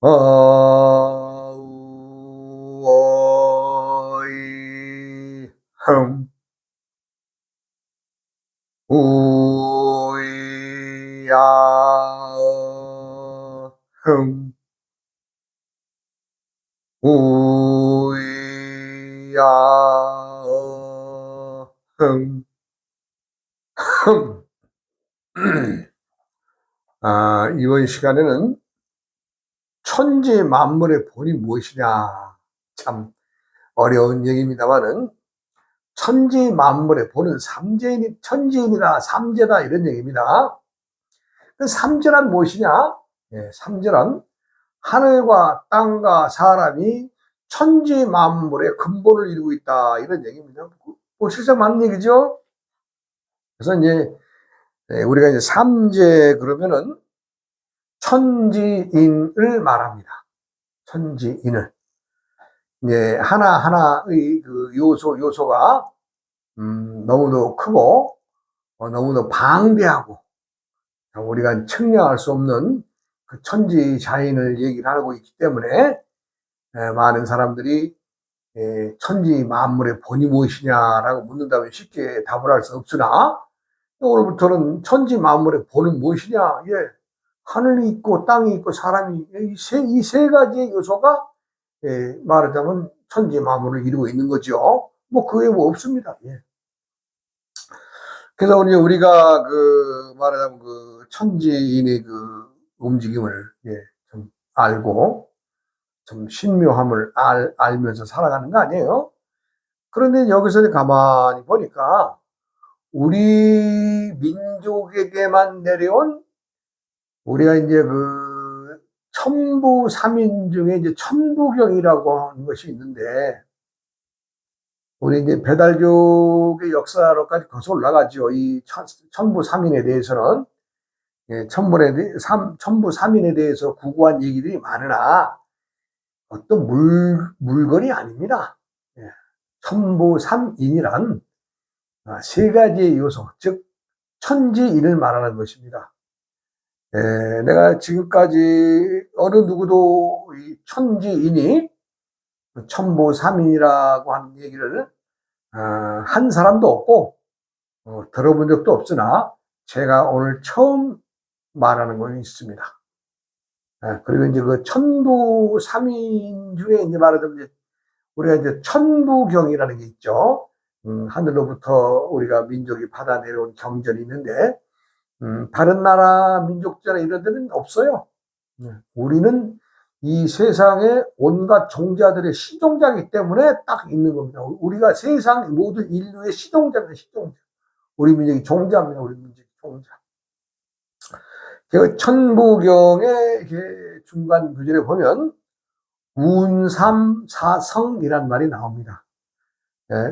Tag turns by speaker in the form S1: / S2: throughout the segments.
S1: 어이 흠 우야어 흠 우야어 흠 흠. 이번 시간에는 천지 만물의 본이 무엇이냐, 참 어려운 얘기입니다만은, 천지 만물의 본은 삼재이니 천지인이다 삼재다 이런 얘기입니다. 그 삼재란 무엇이냐? 삼재란 하늘과 땅과 사람이 천지 만물의 근본을 이루고 있다 이런 얘기입니다. 뭐 실상 맞는 얘기죠. 그래서 이제 우리가 이제 삼재 그러면은 천지인을 말합니다. 천지인을 이제 하나하나의 그 요소가 너무도 크고 너무도 방대하고 우리가 측량할 수 없는 그 천지자인을 얘기를 하고 있기 때문에 많은 사람들이 천지 만물의 본이 무엇이냐라고 묻는다면 쉽게 답을 할 수 없으나, 오늘부터는 천지 만물의 본은 무엇이냐? 하늘이 있고 땅이 있고 사람이 이 세 가지의 요소가 말하자면 천지 만물을 이루고 있는 거죠. 뭐 그 외에 뭐 없습니다. 그래서 우리가 그 말하자면 그 천지인의 그 움직임을 좀 알고 좀 신묘함을 알면서 살아가는 거 아니에요? 그런데 여기서 가만히 보니까 우리 민족에게만 내려온, 우리가 이제 그 천부삼인 중에 이제 천부경이라고 하는 것이 있는데, 우리 이제 배달족의 역사로까지 거슬러 올라가죠. 이 천부삼인에 대해서는 천부삼인에 대해서 구구한 얘기들이 많으나 어떤 물건이 아닙니다. 천부삼인이란 세 가지의 요소, 즉 천지인을 말하는 것입니다. 내가 지금까지 어느 누구도 이 천지인이 천부삼인이라고 하는 얘기를 한 사람도 없고 들어본 적도 없으나, 제가 오늘 처음 말하는 건 있습니다. 그리고 이제 그 천부삼인 중에 이제 말하자면 우리가 이제 천부경이라는 게 있죠. 하늘로부터 우리가 민족이 받아 내려온 경전이 있는데, 다른 나라 민족들이나 이런 데는 없어요. 우리는 이 세상의 온갖 종자들의 시종자이기 때문에 딱 있는 겁니다. 우리가 세상 모든 인류의 시종자입니다. 시종자. 우리 민족이 종자입니다. 우리 민족이 종자. 그 천부경의 중간 구절에 보면 운삼사성이란 말이 나옵니다.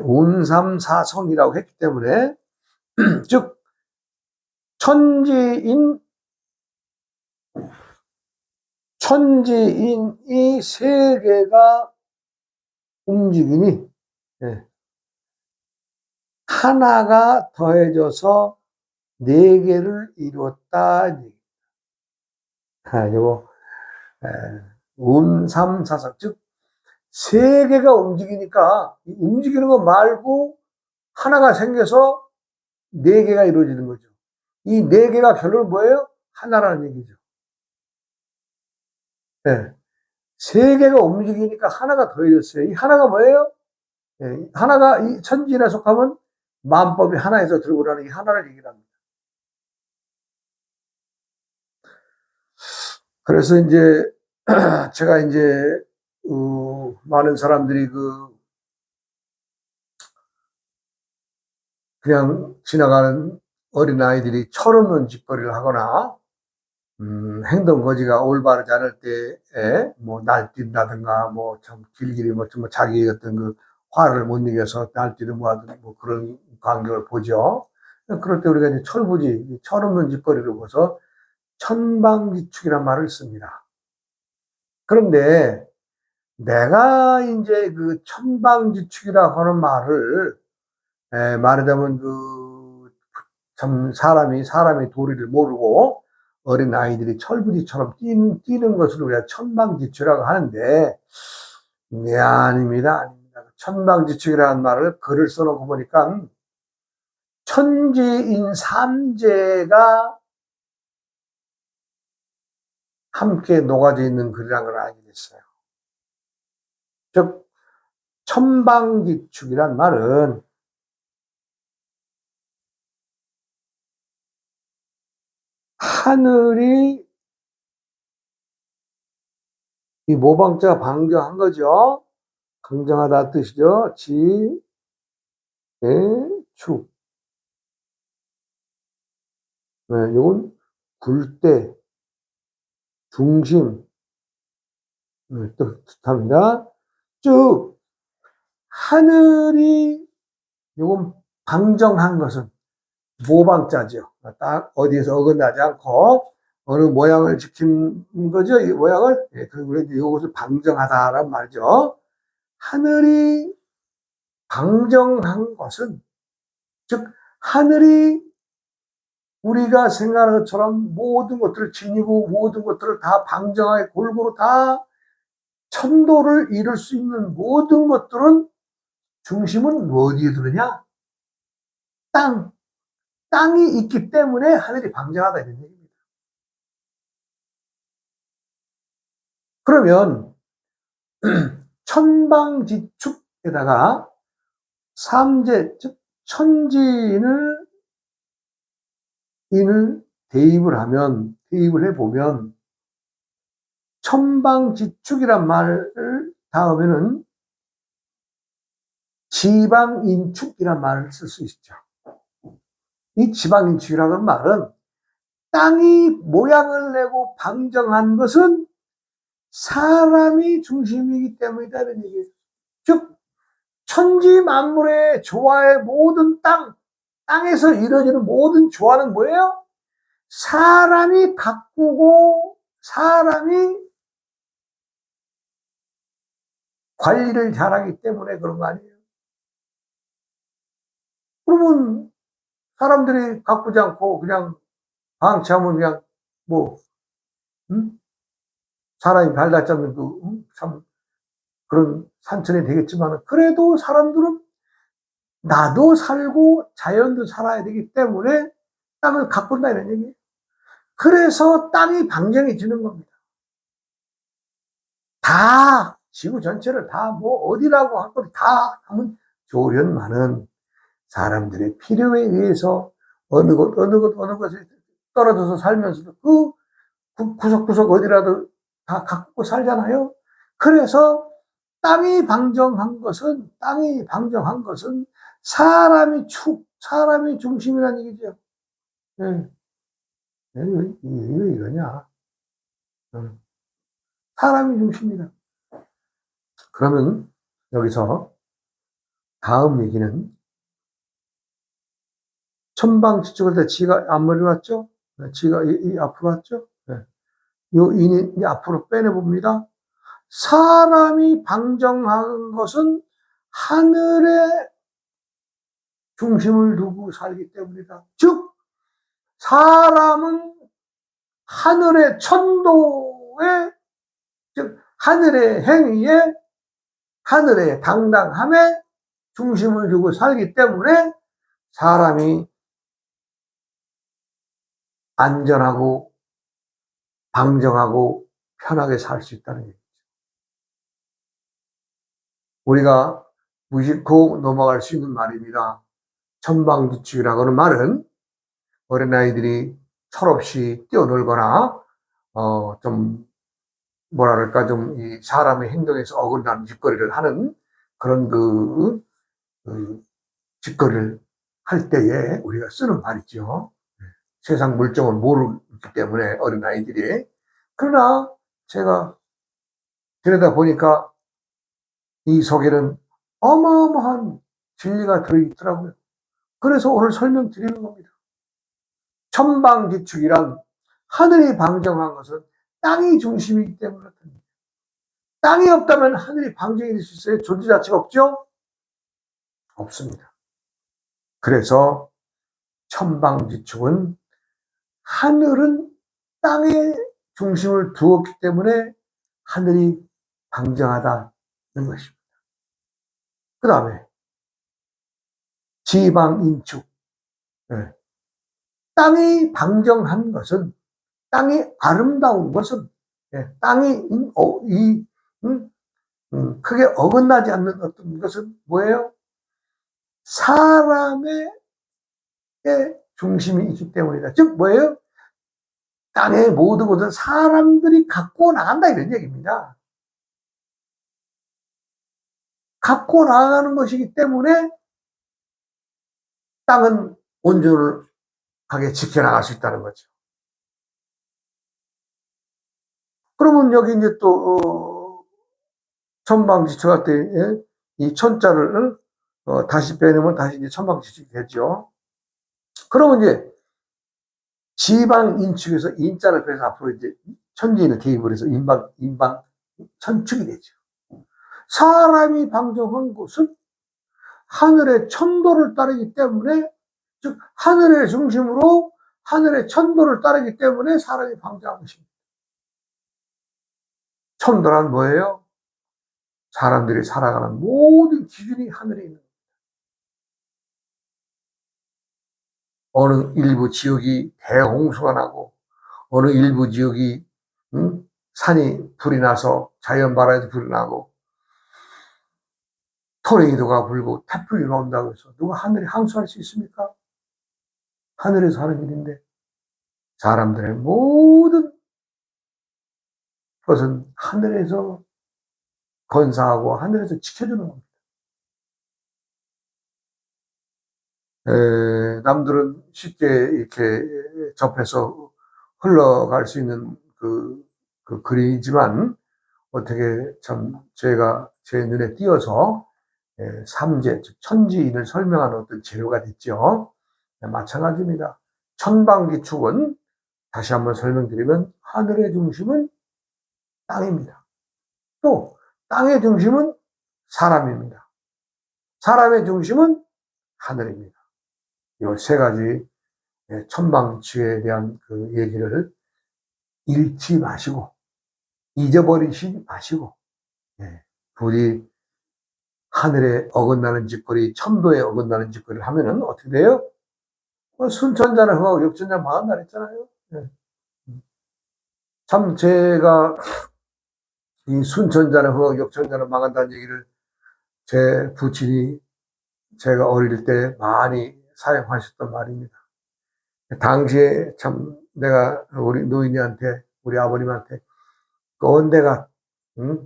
S1: 운삼사성이라고 했기 때문에 즉 천지인이 세 개가 움직이니 하나가 더해져서 네 개를 이루었다. 요거 운삼사성, 즉 세 개가 움직이니까 움직이는 거 말고 하나가 생겨서 네 개가 이루어지는 거죠. 이 네 개가 결론은 뭐예요? 하나라는 얘기죠. 세 개가 움직이니까 하나가 더해졌어요. 이 하나가 뭐예요? 하나가 이 천지인에 속하면 만법이 하나에서 들고 나는 이 하나를 얘기를 합니다. 그래서 이제 제가 이제 많은 사람들이 그냥 지나가는 어린아이들이 철없는 짓거리를 하거나 행동 거지가 올바르지 않을 때에 뭐 날뛴다든가 뭐 참 길길이 뭐 자기 어떤 그 화를 못 이겨서 날뛰는 뭐 그런 광경을 보죠. 그럴 때 우리가 이제 철없는 짓거리를 보서 천방지축이란 말을 씁니다. 그런데 내가 이제 그 천방지축이라고 하는 말을 말하자면 참 사람이 도리를 모르고 어린 아이들이 철부지처럼 뛰는 것을 우리가 천방지축이라고 하는데, 네, 아닙니다. 천방지축이라는 말을 글을 써놓고 보니까 천지인 삼재가 함께 녹아져 있는 글이라는 걸 알게 됐어요. 즉, 천방지축이란 말은 하늘이 이 모방자가 방정한 거죠. 방정하다 뜻이죠. 지, 축. 네, 이건 굴대, 중심, 네, 뜻합니다. 쭉, 하늘이, 요건 방정한 것은 모방자죠. 딱 어디에서 어긋나지 않고, 어느 모양을 지킨 거죠. 이 모양을. 예, 그리고 이것을 방정하다란 말이죠. 하늘이 방정한 것은, 즉, 하늘이 우리가 생각하는 것처럼 모든 것들을 지니고 모든 것들을 다 방정하게 골고루 다 천도를 이룰 수 있는 모든 것들은 중심은 어디에 두느냐? 땅. 땅이 있기 때문에 하늘이 방정하다 이런 얘기입니다. 그러면 천방지축에다가 삼재, 즉 천지인을 대입을 해보면 천방지축이란 말을 다음에는 지방인축이란 말을 쓸 수 있죠. 이 지방인축이라는 말은 땅이 모양을 내고 방정한 것은 사람이 중심이기 때문이다는 얘기예요. 즉 천지 만물의 조화의 모든 땅에서 이루어지는 모든 조화는 뭐예요? 사람이 가꾸고 사람이 관리를 잘하기 때문에 그런 거 아니에요? 그러면 사람들이 가꾸지 않고 그냥 방치하면 그냥 뭐 사람이 발닿지 않는 참 그런 산천이 되겠지만 그래도 사람들은 나도 살고 자연도 살아야 되기 때문에 땅을 가꾼다 이런 얘기예요. 그래서 땅이 방정해지는 겁니다. 다 지구 전체를 다 뭐 어디라고 할 것 다 하면 조련만은 사람들의 필요에 의해서 어느 곳에 떨어져서 살면서도 그 구석구석 어디라도 다 가꾸고 살잖아요. 그래서 땅이 방정한 것은 사람이 중심이라는 얘기죠. 네. 왜 이러냐? 사람이 중심이다. 그러면 여기서 다음 얘기는 천방지축을 때 지가 앞머리 왔죠? 지가 이 앞으로 왔죠? 네. 요 인이 앞으로 빼내봅니다. 사람이 방정한 것은 하늘의 중심을 두고 살기 때문이다. 즉, 사람은 하늘의 천도에, 즉, 하늘의 행위에, 하늘의 당당함에 중심을 두고 살기 때문에 사람이 안전하고 방정하고 편하게 살 수 있다는 얘기죠. 우리가 무심코 넘어갈 수 있는 말입니다. 천방지축이라고 하는 말은 어린아이들이 철없이 뛰어놀거나 좀 뭐랄까 좀 이 사람의 행동에서 어긋나는 짓거리를 하는 그런 짓거리를 할 때에 우리가 쓰는 말이죠. 세상 물정을 모르기 때문에 어린아이들이. 그러나 제가 들여다보니까 이 속에는 어마어마한 진리가 들어있더라고요. 그래서 오늘 설명드리는 겁니다. 천방지축이란 하늘이 방정한 것은 땅이 중심이기 때문에 그렇습니다. 땅이 없다면 하늘이 방정이 될 수 있어요? 존재 자체가 없죠? 없습니다. 그래서 천방지축은 하늘은 땅에 중심을 두었기 때문에 하늘이 방정하다는 것입니다. 그 다음에 지방인축. 네. 땅이 방정한 것은, 땅이 아름다운 것은, 네. 땅이 크게 어긋나지 않는 어떤 것은 뭐예요? 사람의 중심이 있기 때문이다. 즉 뭐예요? 땅의 모든 것은 사람들이 갖고 나간다 이런 얘기입니다. 갖고 나가는 것이기 때문에 땅은 온전하게 지켜나갈 수 있다는 거죠. 그러면 여기 이제 또 천방지축할 때 이 천자를 다시 빼내면 다시 이제 천방지축이 되죠. 그러면 이제 지방인축에서 인자를 빼서 앞으로 이제 천지인을 개입을 해서 인방천축이 되죠. 사람이 방정한 곳은 하늘의 천도를 따르기 때문에, 즉 하늘의 중심으로 하늘의 천도를 따르기 때문에 사람이 방정한 것입니다. 천도란 뭐예요? 사람들이 살아가는 모든 기준이 하늘에 있는 겁니다. 어느 일부 지역이 대홍수가 나고 어느 일부 지역이 산이 불이 나서 자연발화에도 불이 나고 토네이도가 불고 태풍이 온다고 해서 누가 하늘에 항수할 수 있습니까? 하늘에서 하는 일인데 사람들의 모든 것은 하늘에서 건사하고 하늘에서 지켜주는 겁니다. 남들은 쉽게 이렇게 접해서 흘러갈 수 있는 그 글이지만 어떻게 참 제가 제 눈에 띄어서 삼재, 즉 천지인을 설명하는 어떤 재료가 됐죠. 마찬가지입니다. 천방지축은 다시 한번 설명드리면 하늘의 중심은 땅입니다. 또 땅의 중심은 사람입니다. 사람의 중심은 하늘입니다. 이 세 가지 천방지축에 대한 그 얘기를 잃지 마시고 잊어버리지 마시고 부디 하늘에 어긋나는 짓거리, 천도에 어긋나는 짓거리를 하면은 어떻게 돼요? 순천자는 흥하고 역천자는 망한다 그랬잖아요. 참 제가 이 순천자는 흥하고 역천자는 망한다는 얘기를 제 부친이 제가 어릴 때 많이 사용하셨던 말입니다. 당시에 참 내가 우리 노인이한테, 우리 아버님한테 꼰대가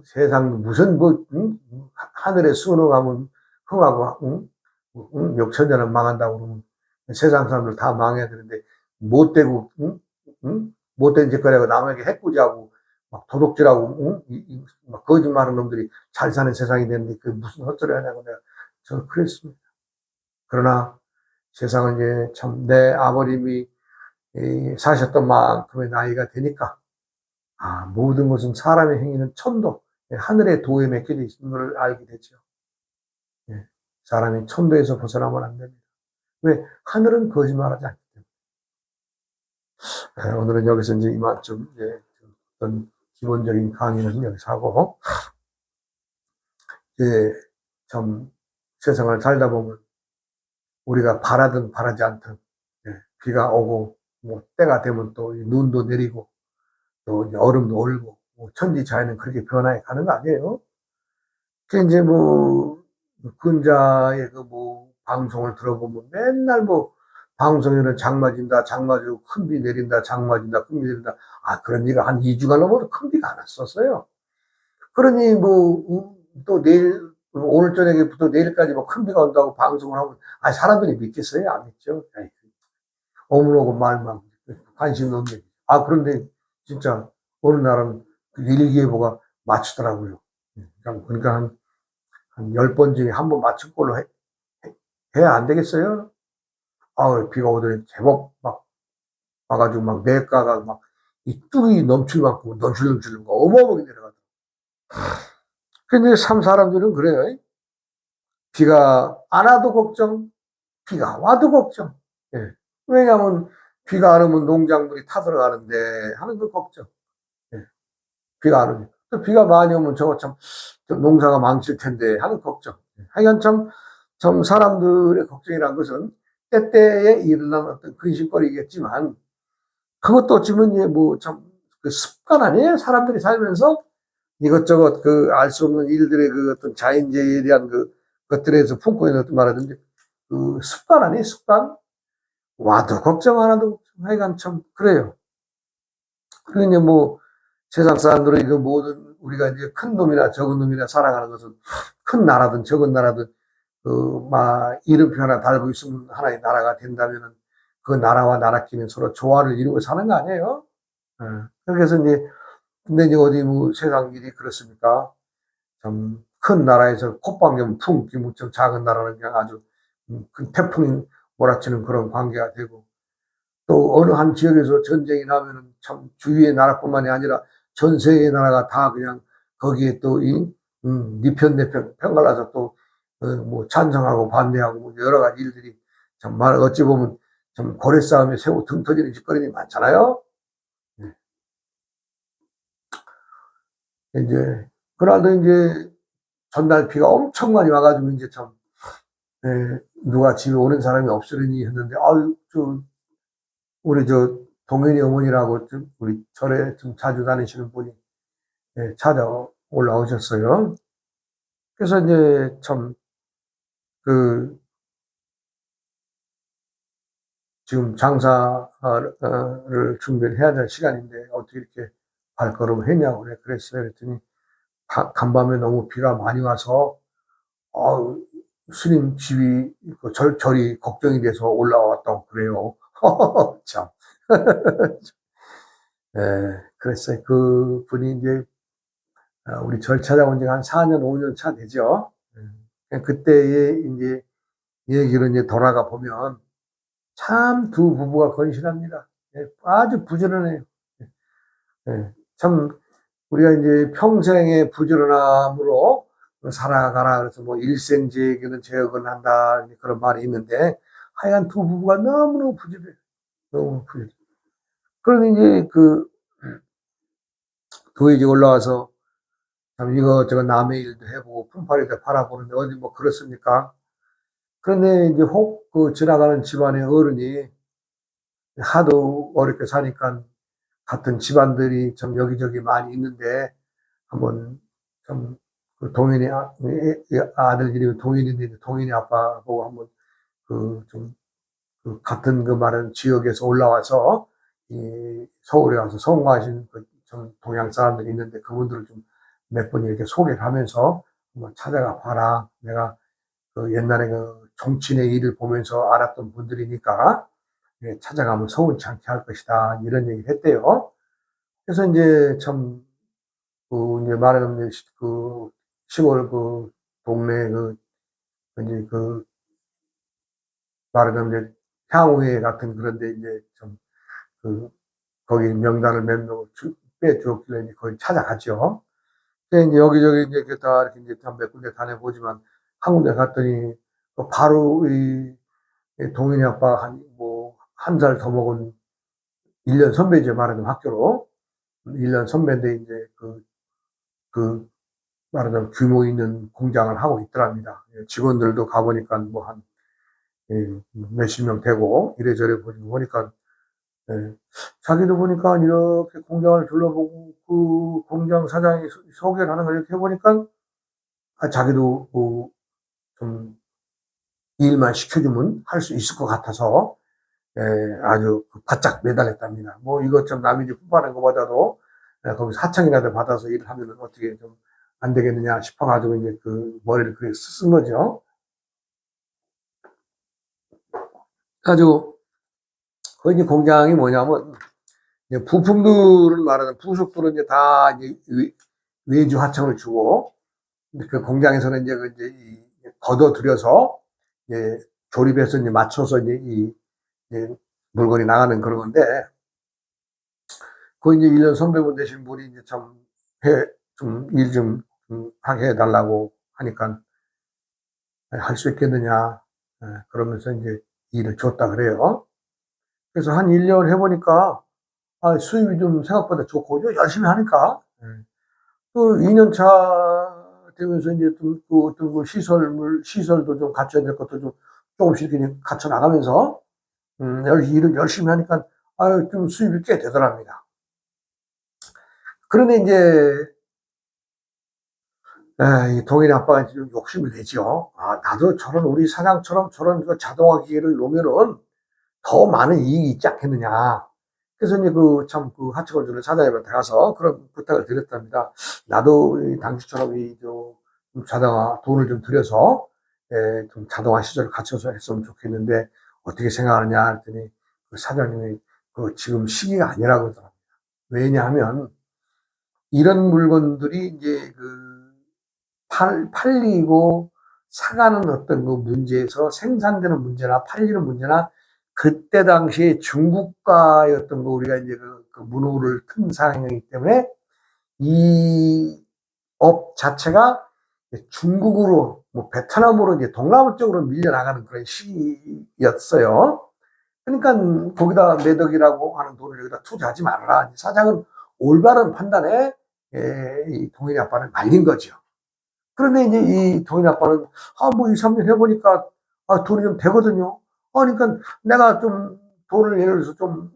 S1: 세상 무슨 하늘에 순응하면 흥하고 역천자는 망한다고 그러면 세상 사람들 다 망해야 되는데 못되고 못된 짓거리하고 남에게 해코지하고 막 도둑질하고 막 거짓말하는 놈들이 잘 사는 세상이 되는데 그 무슨 헛소리 하냐고 내가 저는 그랬습니다. 그러나 세상은 이제 참 내 아버님이 사셨던 만큼의 나이가 되니까 모든 것은 사람의 행위는 천도, 하늘의 도에 맡겨져 있는 걸 알게 되죠. 사람이 천도에서 벗어나면 안 됩니다. 왜? 하늘은 거짓말하지 않기 때문에. 오늘은 여기서 이제 이만큼 어떤 기본적인 강의는 여기서 하고 참 세상을 살다 보면 우리가 바라든 바라지 않든 비가 오고 뭐 때가 되면 또 눈도 내리고 또 얼음도 얼고 뭐 천지 자연은 그렇게 변화해 가는 거 아니에요? 그 이제 뭐 근자의 그 뭐 방송을 들어보면 맨날 뭐 방송에는 장마진다, 장마지고 큰 비 내린다, 장마진다, 큰 비 내린다. 그런 얘기가 한 2주간 넘어도 큰 비가 안 왔었어요. 그러니 뭐 또 내일 오늘 저녁에부터 내일까지 뭐 큰 비가 온다고 방송을 하면 사람들이 믿겠어요? 안 믿죠. 어머니고 말만 관심 없는 얘기. 그런데 진짜 어느 날은 일기예보가 맞추더라고요. 그러니까 한 10번 중에 한 번 맞춘 걸로 해야 안 되겠어요? 비가 오더니 제법 막 와가지고 막 매가가 막 이 뚝이 넘칠 만큼 넘실넘실 어마어마하게 내려가더라고요. 근데 참 사람들은 그래요. 비가 안 와도 걱정, 비가 와도 걱정. 왜냐하면 비가 안 오면 농작물이 타들어가는데 하는 그 걱정. 예. 비가 안 오니까. 또 비가 많이 오면 저거 참, 저 농사가 망칠 텐데 하는 걱정. 하여간 참 사람들의 걱정이란 것은 때때에 일어나는 어떤 근심거리겠지만 그것도 어찌보면 이제 뭐 참 그 습관 아니에요? 사람들이 살면서 이것저것 그 알 수 없는 일들의 그 어떤 자연재해에 대한 그 것들에서 품고 있는 어떤 말하든지 그 습관 아니에요? 습관? 와도 걱정 안 해도 하여간 참 그래요. 그리고 이제 뭐 세상 사람들의 그 모든 우리가 이제 큰 놈이나 적은 놈이나 살아가는 것은 큰 나라든 적은 나라든 그 막 이름표 하나 달고 있으면 하나의 나라가 된다면은 그 나라와 나라끼리는 서로 조화를 이루고 사는 거 아니에요? 예. 그래서 이제 근데 이제 어디 뭐 세상 일이 그렇습니까? 참 큰 나라에서 콧방귀면 풍 무척 작은 나라는 그냥 아주 큰 태풍이 몰아치는 그런 관계가 되고 또 어느 한 지역에서 전쟁이 나면은 참 주위의 나라뿐만이 아니라 전 세계의 나라가 다 그냥 거기에 또 이, 니 편, 내 편, 편갈라서 또, 뭐 찬성하고 반대하고 뭐 여러 가지 일들이 참 말, 어찌 보면 참 고래 싸움에 새우 등 터지는 짓거리들이 많잖아요. 네. 이제, 그날도 이제 전날 비가 엄청 많이 와가지고 이제 참, 누가 집에 오는 사람이 없으려니 했는데, 아유, 우리 동현이 어머니라고 좀 우리 절에 좀 자주 다니시는 분이 찾아 올라오셨어요. 그래서 이제 참 그 지금 장사를 준비를 해야 될 시간인데 어떻게 이렇게 발걸음을 했냐고 그랬어요. 그랬더니 간밤에 너무 비가 많이 와서 어, 스님 집이 그 절이 걱정이 돼서 올라왔다고 그래요. 참. 예, 그랬어요. 그 분이 이제 우리 절 찾아온 지가 한 4년, 5년 차 되죠. 그때의 이제 얘기로 이제 돌아가 보면 참 두 부부가 건실합니다. 예, 아주 부지런해요. 예, 참 우리가 이제 평생의 부지런함으로 살아가라 그래서 뭐 일생지에게는 제억을 한다 그런 말이 있는데 하여간 두 부부가 너무너무 부지런해요. 너무 부지런해요. 그러니 이제 그 도의지 올라와서 참 이거저거 남의 일도 해보고 품팔이도 팔아보는데 어디 뭐 그렇습니까? 그런데 이제 혹 그 지나가는 집안의 어른이 하도 어렵게 사니까 같은 집안들이 좀 여기저기 많이 있는데 한번 좀그 동현이 아들 이름이 동현인데 동현이 아빠 보고 한번 그 같은 그 말은 지역에서 올라와서 이 서울에 와서 성공하신 그좀 동양 사람들이 있는데 그분들을 좀 몇 번 이렇게 소개를 하면서 한번 찾아가 봐라. 내가 그 옛날에 그 정치인의 일을 보면서 알았던 분들이니까 찾아가면 서운치 않게 할 것이다. 이런 얘기를 했대요. 그래서 이제 참, 이제 말하자면 그 시골 그 동네 이제 말하자면 이제 향후회 같은 그런데 이제 좀 거기 명단을 몇 명을 빼주었길래 이제 거기 찾아갔죠. 근데 이제 여기저기 이제 다 이렇게 이제 몇 군데 다녀보지만 한 군데 갔더니 바로 동현이 아빠 한 살 더 먹은 1년 선배죠. 말하자면 학교로. 1년 선배인데 이제 말하자면 규모 있는 공장을 하고 있더랍니다. 직원들도 가보니까 뭐 한 몇십 명 되고 이래저래 보니까 자기도 보니까 이렇게 공장을 둘러보고 그 공장 사장이 소개를 하는 걸 이렇게 해보니까 자기도 좀 일만 시켜주면 할 수 있을 것 같아서 아주 바짝 매달렸답니다. 뭐 이것 좀 남이 품파는 것보다도 거기서 하청이라도 받아서 일을 하면 어떻게 좀 안 되겠느냐 싶어가지고 이제 그 머리를 그렇게 쓴 거죠. 가지고 그 이제 공장이 뭐냐면 이제 부품들을 말하는 부속들은 이제 다 이제 외주 하청을 주고 그 공장에서는 이제 걷어들여서 이제 조립해서 이제 맞춰서 이제 물건이 나가는 그런 건데 그 이제 1년 선배분 되신 분이 이제 참 좀 일 좀 하게 해달라고 하니까 할 수 있겠느냐 그러면서 이제 일을 줬다 그래요. 그래서 한 1년 해보니까, 수입이 좀 생각보다 좋고, 열심히 하니까, 또 2년 차 되면서 이제 또 어떤 그 시설도 좀 갖춰야 될 것도 좀 조금씩 이렇게 갖춰 나가면서, 일을 열심히 하니까, 좀 수입이 꽤 되더랍니다. 그런데 이제, 이 동현이 아빠가 좀 욕심을 내죠. 나도 저런 우리 사장처럼 저런 그 자동화 기계를 놓으면은 더 많은 이익이 있지 않겠느냐. 그래서 이제 그 하청을 사장님한테 가서 그런 부탁을 드렸답니다. 나도 당시처럼 좀 자동화 돈을 좀 들여서, 좀 자동화 시설을 갖춰서 했으면 좋겠는데 어떻게 생각하느냐 했더니 그 사장님이 지금 시기가 아니라고 그러더라고요. 왜냐하면 이런 물건들이 이제 팔리고 사가는 어떤 그 문제에서 생산되는 문제나 팔리는 문제나 그때 당시에 중국과의 어떤 우리가 이제 그 문호를 튼 상황이기 때문에 이 업 자체가 중국으로 뭐 베트남으로 이제 동남아 쪽으로 밀려나가는 그런 시기였어요. 그러니까 거기다 매덕이라고 하는 돈을 여기다 투자하지 말아라. 사장은 올바른 판단에 이 동현이 아빠를 말린 거죠. 그런데 이제 이 동현 아빠는 뭐 2, 3년 해보니까 돈이 좀 되거든요. 그러니까 내가 좀 돈을 예를 들어서 좀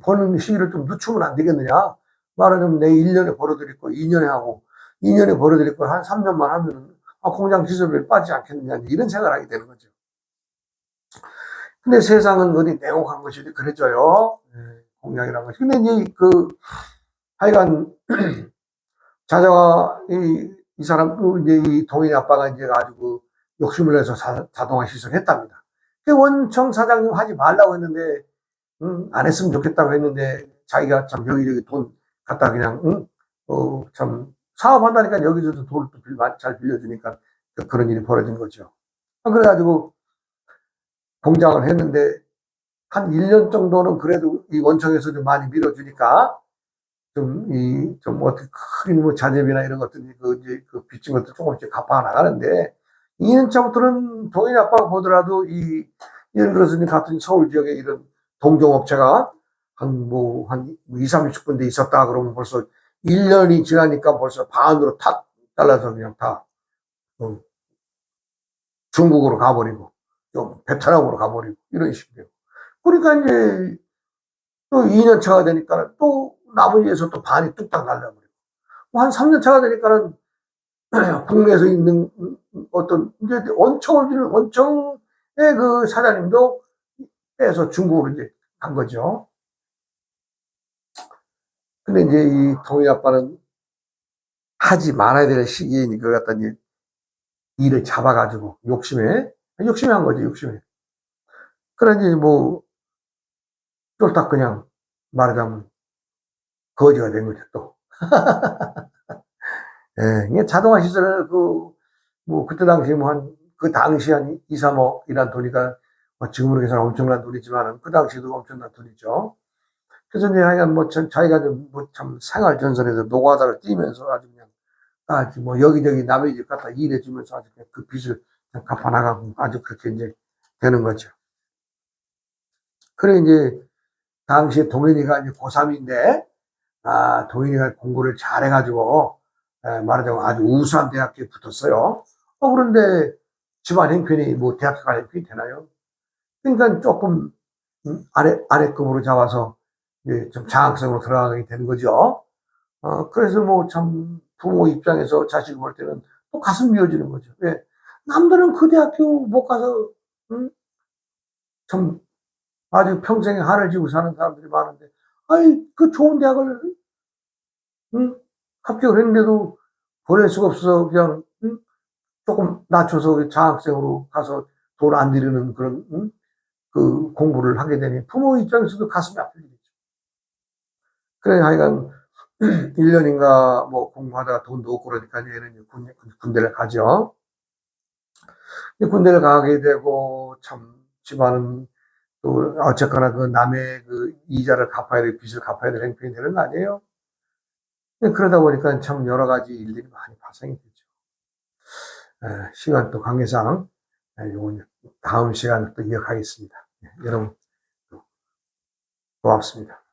S1: 버는 시기를 좀 늦추면 안 되겠느냐. 말하자면 내 1년에 벌어들일 거 2년에 하고 2년에 벌어들일 거 한 3년만 하면 공장 기술비에 빠지지 않겠느냐. 이런 생각을 하게 되는 거죠. 근데 세상은 어디 냉혹한 것이 그래져요. 공장이라는 것이. 근데 이제 하여간 자자가 이 사람 이제 이 동현이 아빠가 이제 아주 욕심을 내서 자동화 시설을 했답니다. 원청 사장님 하지 말라고 했는데 안 했으면 좋겠다고 했는데 자기가 참 여기저기 돈 갖다 그냥 참 사업한다니까 여기저기 돈을 또 잘 빌려주니까 그런 일이 벌어진 거죠. 그래가지고 공장을 했는데 한 1년 정도는 그래도 이 원청에서 좀 많이 밀어주니까 좀 어떻게 큰 뭐 자재비나 이런 것들이 이제 빚진 것도 조금씩 갚아 나가는데 2년 차부터는 동현이 아빠가 보더라도 예를 들어서 같은 서울 지역에 이런 동종업체가 한 2, 30군데 있었다 그러면 벌써 1년이 지나니까 벌써 반으로 탁 잘라서 그냥 다 중국으로 가버리고 좀 베트남으로 가버리고 이런 식이에요. 그러니까 이제 또 2년 차가 되니까 또 나머지에서 또 반이 뚝딱 날려버리고 한 3년 차가 되니까는 국내에서 있는 어떤 이제 원청의 그 사장님도 빼서 중국으로 이제 간 거죠. 근데 이제 이 동희 아빠는 하지 말아야 될 시기에 그걸 갖다 이제 일을 잡아가지고 욕심에 한 거지, 욕심에. 그러니 뭐 쫄딱 그냥 말하자면 거지가 된 거죠, 또. 이게 자동화 시설을 뭐 그때 당시에 그 당시 한 2, 3억이란 돈이가 지금으로 계산하면 엄청난 돈이지만 그 당시에도 엄청난 돈이죠. 그래서 이제 하여간 자기가 참 생활 전선에서 노가다를 뛰면서 아주 그냥 뭐 여기저기 남의 집 갖다 일해주면서 아주 그냥 그 빚을 갚아나가고 아주 그렇게 이제 되는 거죠. 그래 이제 당시에 동현이가 이제 고3인데 동현이가 공부를 잘해가지고 말하자면 아주 우수한 대학교에 붙었어요. 그런데 집안 형편이 뭐 대학교 갈 형편이 되나요? 그러니까 조금 아래급으로 잡아서 좀 장학생으로 들어가게 되는 거죠. 그래서 뭐 참 부모 입장에서 자식을 볼 때는 또 가슴 미어지는 거죠. 왜? 남들은 그 대학교 못 가서 참 아주 평생에 한을 지고 사는 사람들이 많은데 그 좋은 대학을 합격을 했는데도 보낼 수가 없어서 그냥 조금 낮춰서 장학생으로 가서 돈 안 들이는 그런 그 공부를 하게 되니 부모 입장에서도 가슴이 아플 일이죠. 그래 하여간 1년인가 뭐 공부하다가 돈도 없고 그러니까 얘는 군대를 가죠. 군대를 가게 되고 참 집안은 또 어쨌거나 그 남의 그 이자를 갚아야 될 빚을 갚아야 될 행편이 되는 거 아니에요? 그러다 보니까 참 여러 가지 일들이 많이 발생이 되죠. 시간 또 관계상 요건 다음 시간에 또 이어가겠습니다. 여러분 고맙습니다.